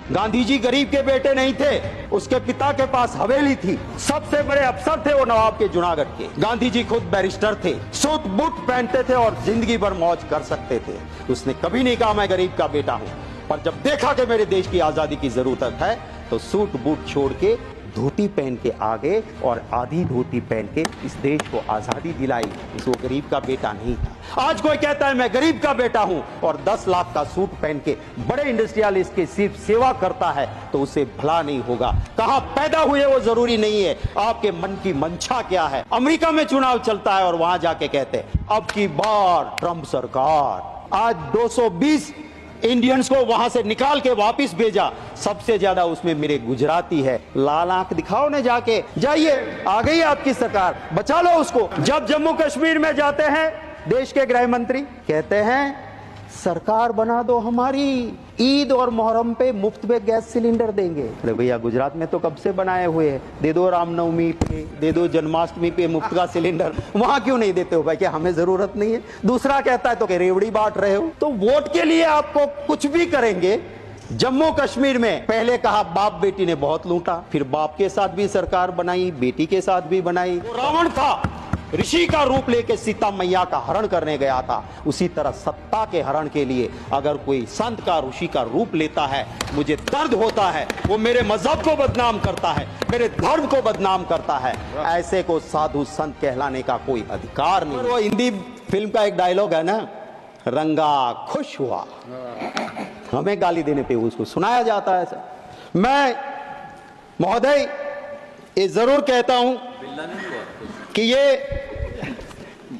गांधी जी गरीब के बेटे नहीं थे, उसके पिता के पास हवेली थी, सबसे बड़े अफसर थे वो नवाब के जूनागढ़ के। गांधी जी खुद बैरिस्टर थे, सूट बूट पहनते थे और जिंदगी भर मौज कर सकते थे। उसने कभी नहीं कहा मैं गरीब का बेटा हूं, पर जब देखा कि मेरे देश की आजादी की जरूरत है तो सूट बूट छोड़ के धोती पहन के आ गए और आधी धोती पहन के इस देश को आजादी दिलाई। वो गरीब का बेटा नहीं था। आज कोई कहता है मैं गरीब का बेटा हूं और 10 लाख का सूट पहन के बड़े इंडस्ट्रियलिस्ट की सिर्फ सेवा करता है तो उसे भला नहीं होगा। कहां पैदा हुए वो जरूरी नहीं है, आपके मन की मंशा क्या है। अमेरिका में चुनाव चलता है और वहां जाके कहते हैं अब की बार ट्रंप सरकार। आज 220 इंडियंस को वहां से निकाल के वापस भेजा, सबसे ज्यादा उसमें मेरे गुजराती है। लाल आंख दिखाओ ने जाके, जाइए आ गई आपकी सरकार, बचा लो उसको। जब जम्मू कश्मीर में जाते हैं देश के गृह मंत्री कहते हैं सरकार बना दो हमारी, ईद और मुहर्रम पे मुफ्त में गैस सिलेंडर देंगे। अरे भैया गुजरात में तो कब से बनाए हुए हैं, दे दो रामनवमी पे, दे दो जन्माष्टमी पे मुफ्त का सिलेंडर, वहां क्यों नहीं देते हो भाई? क्या हमें जरूरत नहीं है? दूसरा कहता है तो रेवड़ी बांट रहे हो। तो वोट के लिए आपको कुछ भी करेंगे। जम्मू कश्मीर में पहले कहा बाप बेटी ने बहुत लूटा, फिर बाप के साथ भी सरकार बनाई, बेटी के साथ भी बनाई। रावण था, ऋषि का रूप लेके सीता मैया का हरण करने गया था। उसी तरह सत्ता के हरण के लिए अगर कोई संत का ऋषि का रूप लेता है, मुझे दर्द होता है। वो मेरे मजहब को बदनाम करता है, मेरे धर्म को बदनाम करता है। ऐसे को साधु संत कहलाने का कोई अधिकार नहीं। वो हिंदी फिल्म का एक डायलॉग है ना, रंगा खुश हुआ, हमें गाली देने पे उसको सुनाया जाता है। मैं महोदय ये जरूर कहता हूं कि ये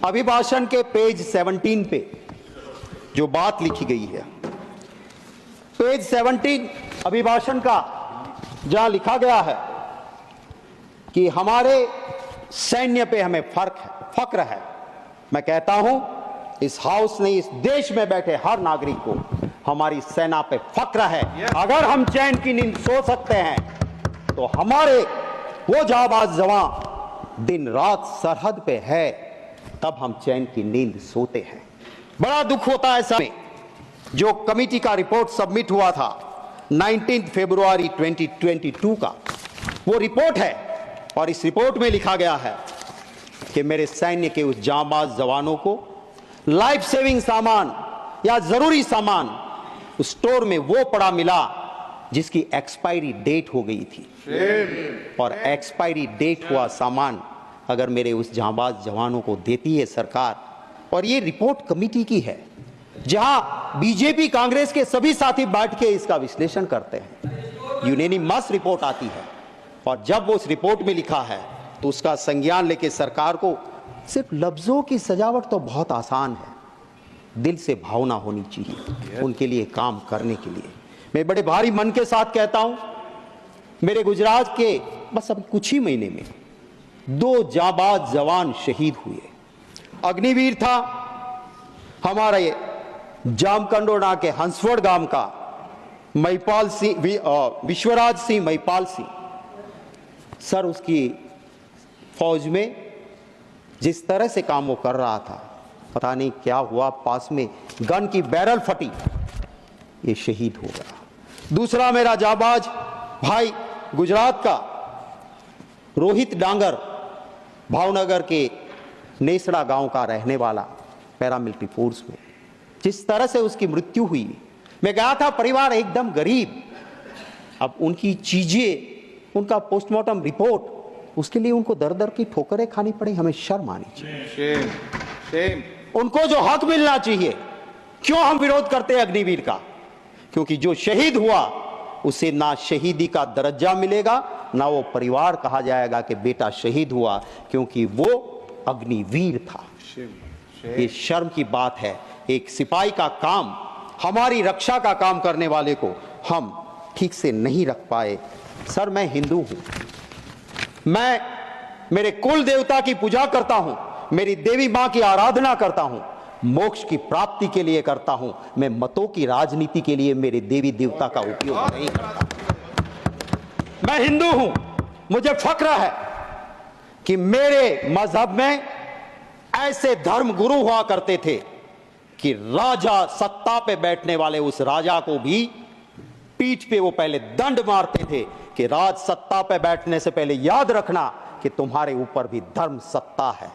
अभिभाषण के पेज 17 पे जो बात लिखी गई है, पेज 17 अभिभाषण का, जहां लिखा गया है कि हमारे सैन्य पे हमें फक्र है। मैं कहता हूं इस हाउस ने, इस देश में बैठे हर नागरिक को हमारी सेना पे फक्र है। अगर हम चैन की नींद सो सकते हैं तो हमारे वो जाबाज जवान दिन रात सरहद पे है, तब हम चैन की नींद सोते हैं। बड़ा दुख होता है समय जो कमेटी का रिपोर्ट सबमिट हुआ था 19 फरवरी 2022 का, वो रिपोर्ट है और इस रिपोर्ट में लिखा गया है कि मेरे सैन्य के उस जांबाज जवानों को लाइफ सेविंग सामान या जरूरी सामान उस स्टोर में वो पड़ा मिला जिसकी एक्सपायरी डेट हो गई थी। और एक्सपायरी डेट हुआ सामान अगर मेरे उस जांबाज जवानों को देती है सरकार, और ये रिपोर्ट कमेटी की है जहां बीजेपी कांग्रेस के सभी साथी बैठ के इसका विश्लेषण करते हैं, यूनानिमस रिपोर्ट आती है, और जब वो उस रिपोर्ट में लिखा है तो उसका संज्ञान लेके सरकार को, सिर्फ लफ्जों की सजावट तो बहुत आसान है, दिल से भावना होनी चाहिए उनके लिए काम करने के लिए। मैं बड़े भारी मन के साथ कहता हूं, मेरे गुजरात के बस अब कुछ ही महीने में 2 जाबाज जवान शहीद हुए। अग्निवीर था हमारा ये जामकंडोना के हंसवड़ गांव का महिपाल सिंह, विश्वराज सिंह महिपाल सिंह। सर उसकी फौज में जिस तरह से काम वो कर रहा था, पता नहीं क्या हुआ, पास में गन की बैरल फटी, ये शहीद हो गया। दूसरा मेरा जाबाज भाई गुजरात का रोहित डांगर, भावनगर के नेसड़ा गांव का रहने वाला, पैरामिलिट्री फोर्स में, जिस तरह से उसकी मृत्यु हुई। मैं गया था, परिवार एकदम गरीब, अब उनकी चीजें, उनका पोस्टमार्टम रिपोर्ट, उसके लिए उनको दर दर की ठोकरें खानी पड़ी। हमें शर्म आनी चाहिए। उनको जो हक मिलना चाहिए, क्यों हम विरोध करते हैं अग्निवीर का? क्योंकि जो शहीद हुआ उसे ना शहीदी का दर्जा मिलेगा, ना वो परिवार कहा जाएगा कि बेटा शहीद हुआ, क्योंकि वो अग्निवीर था। ये शर्म की बात है। एक सिपाही का काम, हमारी रक्षा का काम करने वाले को हम ठीक से नहीं रख पाए। सर मैं हिंदू हूं, मैं मेरे कुल देवता की पूजा करता हूं, मेरी देवी मां की आराधना करता हूं, मोक्ष की प्राप्ति के लिए करता हूं। मैं मतों की राजनीति के लिए मेरे देवी देवता का उपयोग नहीं करता। मैं हिंदू हूं, मुझे फक्र है कि मेरे मजहब में ऐसे धर्म गुरु हुआ करते थे कि राजा, सत्ता पे बैठने वाले उस राजा को भी पीठ पे वो पहले दंड मारते थे कि राज सत्ता पे बैठने से पहले याद रखना कि तुम्हारे ऊपर भी धर्म सत्ता है।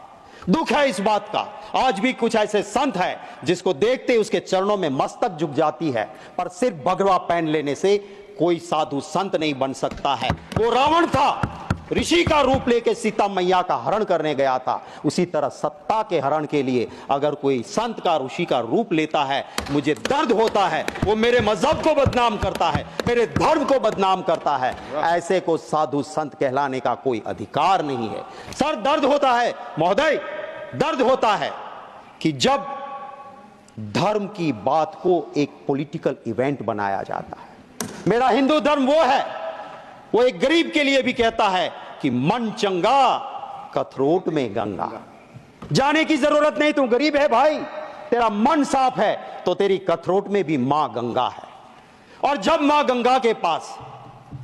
दुख है इस बात का, आज भी कुछ ऐसे संत हैं जिसको देखते उसके चरणों में मस्तक झुक जाती है, पर सिर्फ भगवा पहन लेने से कोई साधु संत नहीं बन सकता है। वो रावण था, ऋषि का रूप लेके सीता मैया का हरण करने गया था। उसी तरह सत्ता के हरण के लिए अगर कोई संत का, ऋषि का रूप लेता है, मुझे दर्द होता है। वो मेरे मजहब को बदनाम करता है, मेरे धर्म को बदनाम करता है। ऐसे को साधु संत कहलाने का कोई अधिकार नहीं है। सर, दर्द होता है महोदय, दर्द होता है कि जब धर्म की बात को एक पॉलिटिकल इवेंट बनाया जाता है। मेरा हिंदू धर्म वो है, वो एक गरीब के लिए भी कहता है कि मन चंगा कथरोट में गंगा। जाने की जरूरत नहीं, तू गरीब है भाई, तेरा मन साफ है तो तेरी कथरोट में भी मां गंगा है। और जब मां गंगा के पास,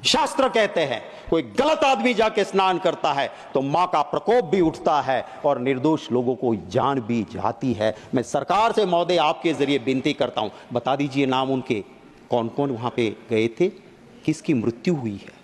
शास्त्र कहते हैं, कोई गलत आदमी जाके स्नान करता है तो मां का प्रकोप भी उठता है और निर्दोष लोगों को जान भी जाती है। मैं सरकार से महोदय आपके जरिए विनती करता हूं, बता दीजिए नाम उनके, कौन कौन वहां पे गए थे, किसकी मृत्यु हुई है।